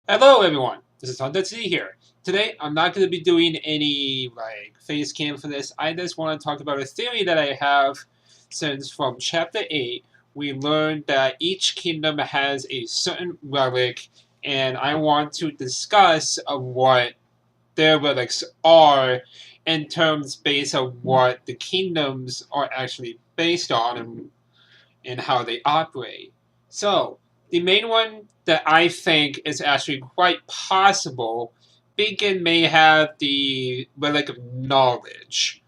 Hello everyone, this is Rooster Teeth here. Today I'm not going to be doing any face cam for this. I just want to talk about a theory that I have since from chapter 8 we learned that each kingdom has a certain relic and I want to discuss of what their relics are in terms based on what the kingdoms are actually based on and how they operate. So, the main one that I think is actually quite possible, Beacon may have the relic of knowledge.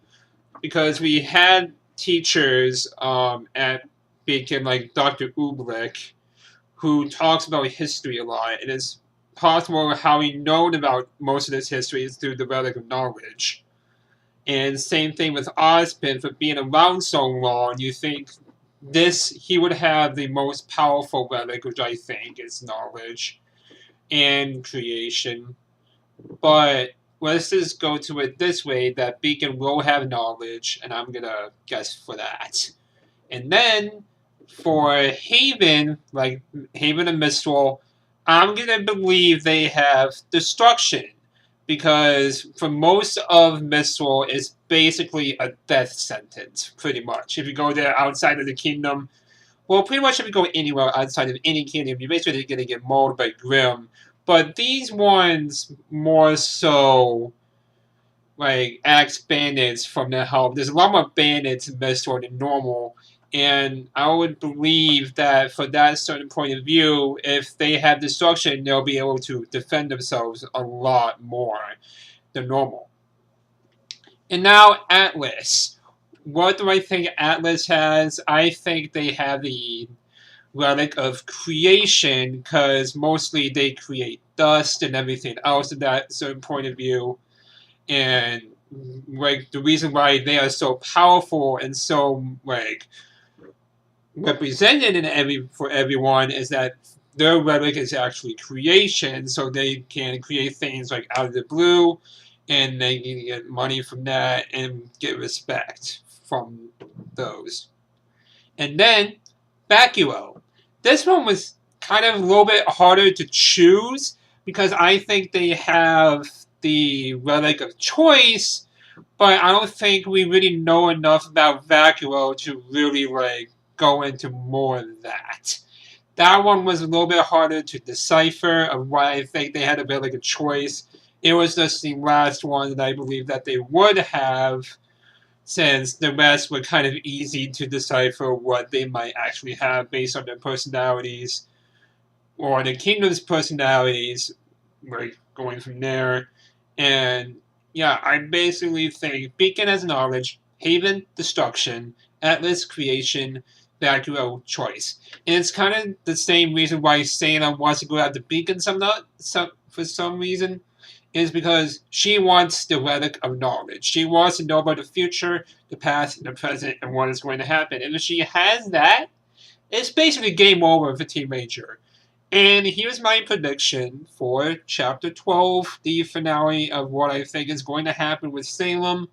Because we had teachers at Beacon, like Dr. Ublik, who talks about history a lot. And it's possible how he known about most of this history is through the relic of knowledge. And same thing with Ozpin for being around so long. You think he would have the most powerful relic, which I think is knowledge and creation. But let's just go to it this way: that Beacon will have knowledge, and I'm gonna guess for that. And then for Haven, like Haven and Mistral, I'm gonna believe they have destruction because for most of Mistral is basically a death sentence, pretty much. If you go there outside of the kingdom, well, pretty much if you go anywhere outside of any kingdom, you're basically gonna get mauled by Grim. But these ones more so axe bandits from their help. There's a lot more bandits in Mistral than normal. And I would believe that for that certain point of view, if they have destruction, they'll be able to defend themselves a lot more than normal. And now Atlas. What do I think Atlas has? I think they have the relic of creation because mostly they create dust and everything else in that certain point of view. And the reason why they are so powerful and so represented for everyone is that their relic is actually creation, so they can create things like out of the blue, and they can get money from that and get respect from those. And then Bakuo. This one was kind of a little bit harder to choose because I think they have the relic of choice, but I don't think we really know enough about Vacuo to really go into more of that. That one was a little bit harder to decipher of why I think they had a bit like a choice. It was just the last one that I believe that they would have, since the rest were kind of easy to decipher what they might actually have based on their personalities or the kingdom's personalities. We're going from there. And yeah, I basically think Beacon has knowledge, Haven destruction, Atlas creation, Bakuo choice. And it's kind of the same reason why Sana wants to go after Beacon for some reason, is because she wants the relic of knowledge. She wants to know about the future, the past, and the present, and what is going to happen. And if she has that, it's basically game over for Team Ranger. And here's my prediction for Chapter 12, the finale of what I think is going to happen with Salem.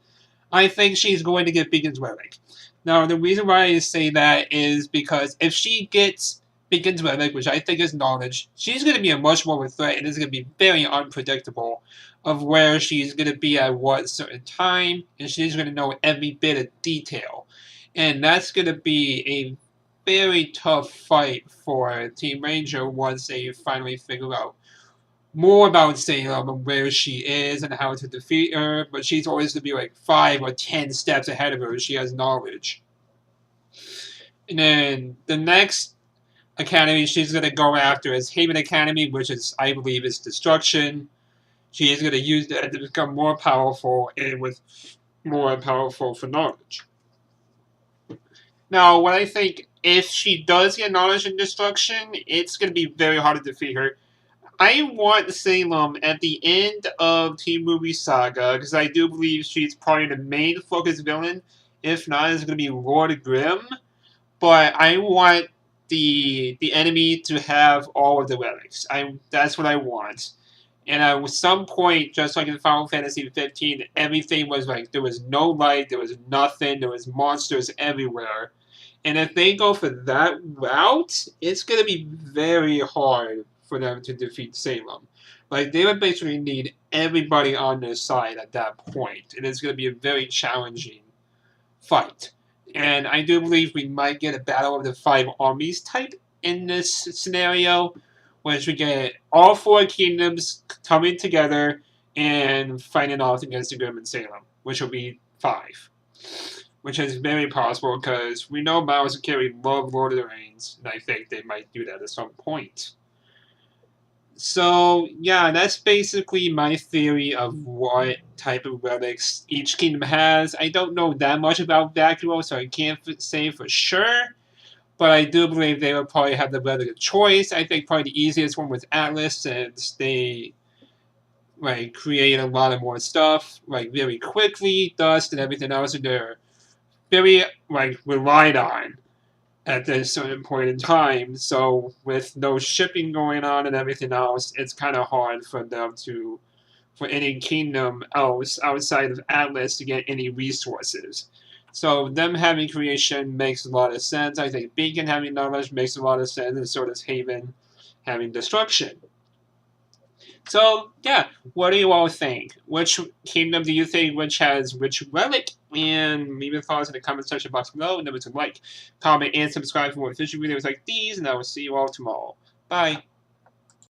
I think she's going to get Beacon's relic. Now, the reason why I say that is because if she gets Beacon's relic, which I think is knowledge, she's going to be a much more of a threat, and it's going to be very unpredictable of where she's going to be at what certain time, and she's going to know every bit of detail. And that's going to be a very tough fight for Team Ranger once they finally figure out more about Salem and where she is and how to defeat her, but she's always going to be like 5 or 10 steps ahead of her. She has knowledge. And then the next academy she's going to go after is Haven Academy, which is, I believe, is destruction. She is going to use that to become more powerful and with more powerful for knowledge. Now, what I think, if she does get knowledge and destruction, it's going to be very hard to defeat her. I want Salem at the end of Team RWBY Saga, because I do believe she's probably the main focus villain. If not, it's going to be Lord Grimm. But I want the enemy to have all of the relics. That's what I want. And at some point, just like in Final Fantasy 15, everything was there was no light, there was nothing, there was monsters everywhere. And if they go for that route, it's going to be very hard for them to defeat Salem. Like, they would basically need everybody on their side at that point, and it's going to be a very challenging fight. And I do believe we might get a Battle of the Five Armies type in this scenario, which we get all four kingdoms coming together and fighting off against the Grim and Salem, which will be 5. Which is very possible because we know Miles and Carrie love Lord of the Rings, and I think they might do that at some point. So, yeah, that's basically my theory of what type of relics each kingdom has. I don't know that much about Vacuo, so I can't say for sure. But I do believe they will probably have the relic of choice. I think probably the easiest one was Atlas, since they create a lot of more stuff very quickly. Dust and everything else, and they're very relied on at this certain point in time. So with no shipping going on and everything else, it's kind of hard for them for any kingdom else outside of Atlas to get any resources. So them having creation makes a lot of sense. I think Beacon having knowledge makes a lot of sense, and so does Haven having destruction. So, yeah, what do you all think? Which kingdom do you think which has which relic? And leave your thoughts in the comment section box below. Remember to like, comment, and subscribe for more fishing videos like these, and I will see you all tomorrow. Bye.